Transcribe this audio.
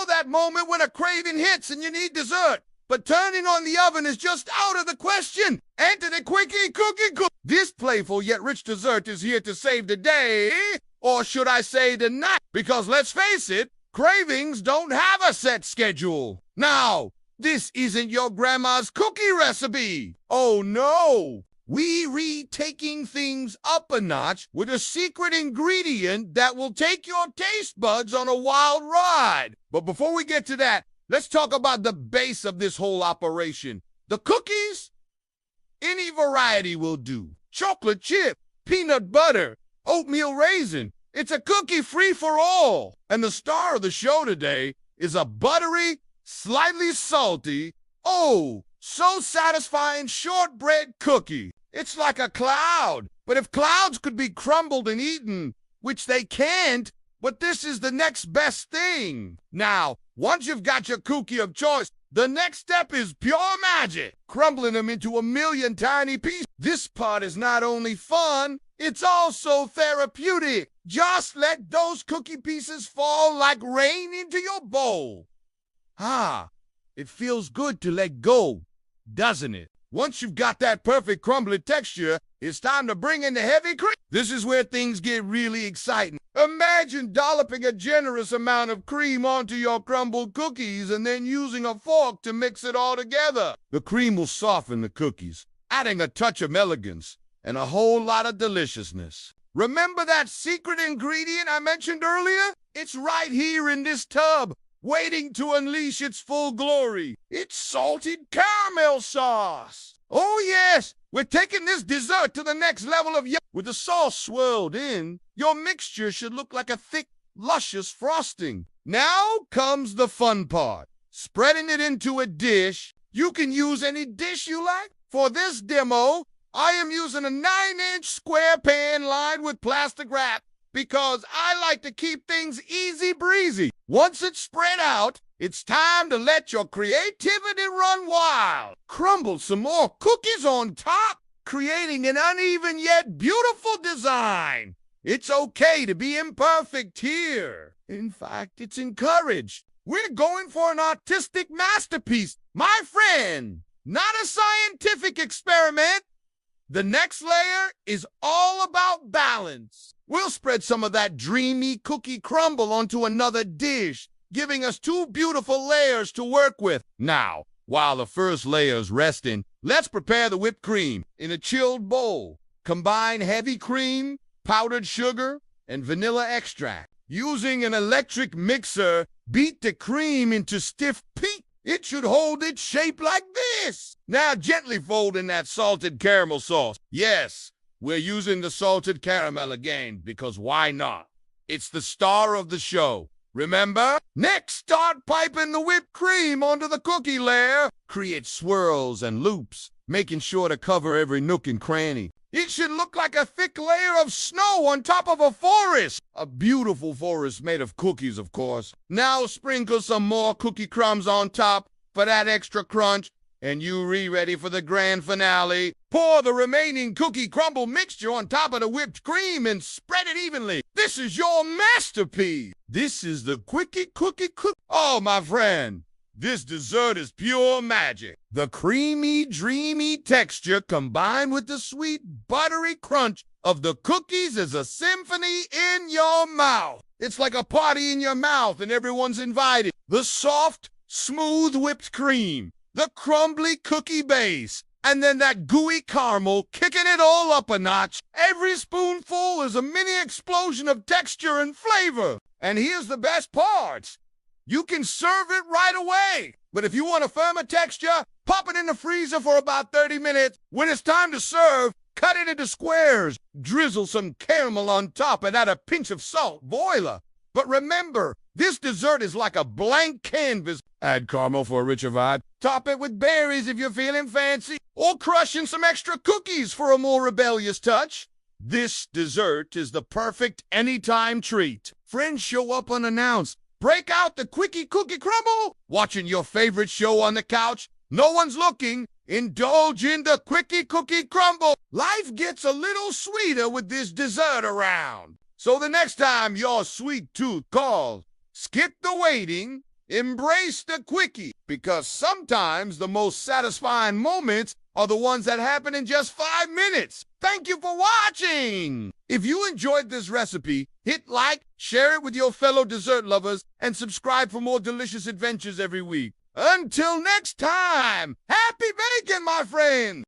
know that moment when a craving hits and you need dessert, but turning on the oven is just out of the question. Enter the Quickie Cookie Crumble. This playful yet rich dessert is here to save the day, or should I say the night? Because let's face it, cravings don't have a set schedule. Now, this isn't your grandma's cookie recipe. Oh no! We taking things up a notch with a secret ingredient that will take your taste buds on a wild ride. But before we get to that, let's talk about the base of this whole operation. The cookies? Any variety will do. Chocolate chip, peanut butter, oatmeal raisin. It's a cookie free for all. And the star of the show today is a buttery, slightly salty, oh, so satisfying shortbread cookie. It's like a cloud. But if clouds could be crumbled and eaten, which they can't, but this is the next best thing. Now, once you've got your cookie of choice, the next step is pure magic, crumbling them into a million tiny pieces. This part is not only fun, it's also therapeutic. Just let those cookie pieces fall like rain into your bowl. Ah, it feels good to let go, doesn't it? Once you've got that perfect crumbly texture, it's time to bring in the heavy cream. This is where things get really exciting. Imagine dolloping a generous amount of cream onto your crumbled cookies and then using a fork to mix it all together. The cream will soften the cookies, adding a touch of elegance and a whole lot of deliciousness. Remember that secret ingredient I mentioned earlier? It's right here in this tub, waiting to unleash its full glory. It's salted caramel sauce. Oh yes, we're taking this dessert to the next level of With the sauce swirled in, your mixture should look like a thick, luscious frosting. Now comes the fun part. Spreading it into a dish. You can use any dish you like. For this demo, I am using a 9-inch square pan lined with plastic wrap because I like to keep things easy breezy. Once it's spread out, it's time to let your creativity run wild. Crumble some more cookies on top, creating an uneven yet beautiful design. It's okay to be imperfect here. In fact, it's encouraged. We're going for an artistic masterpiece, my friend, not a scientific experiment. The next layer is all about balance. We'll spread some of that dreamy cookie crumble onto another dish, giving us 2 beautiful layers to work with. Now, while the first layer's resting, let's prepare the whipped cream. In a chilled bowl, combine heavy cream, powdered sugar, and vanilla extract. Using an electric mixer, beat the cream into stiff peak. It should hold its shape like this. Now gently fold in that salted caramel sauce. Yes, we're using the salted caramel again, because why not? It's the star of the show. Remember? Next, start piping the whipped cream onto the cookie layer. Create swirls and loops, making sure to cover every nook and cranny. It should look like a thick layer of snow on top of a forest. A beautiful forest made of cookies, of course. Now sprinkle some more cookie crumbs on top for that extra crunch. And you ready for the grand finale. Pour the remaining cookie crumble mixture on top of the whipped cream and spread it evenly. This is your masterpiece. This is the Quickie Cookie Crumble. Oh, my friend, this dessert is pure magic. The creamy, dreamy texture combined with the sweet, buttery crunch of the cookies is a symphony in your mouth. It's like a party in your mouth and everyone's invited. The soft, smooth whipped cream, the crumbly cookie base, and then that gooey caramel kicking it all up a notch. Every spoonful is a mini explosion of texture and flavor. And here's the best part. You can serve it right away. But if you want a firmer texture, pop it in the freezer for about 30 minutes. When it's time to serve, cut it into squares. Drizzle some caramel on top and add a pinch of salt. Voila. But remember, this dessert is like a blank canvas. Add caramel for a richer vibe. Top it with berries if you're feeling fancy. Or crush in some extra cookies for a more rebellious touch. This dessert is the perfect anytime treat. Friends show up unannounced. Break out the Quickie Cookie Crumble. Watching your favorite show on the couch. No one's looking. Indulge in the Quickie Cookie Crumble. Life gets a little sweeter with this dessert around. So the next time your sweet tooth calls, skip the waiting. Embrace the quickie, because sometimes the most satisfying moments are the ones that happen in just 5 minutes. Thank you for watching. If you enjoyed this recipe, hit like, share it with your fellow dessert lovers, and subscribe for more delicious adventures every week. Until next time, happy baking, my friends!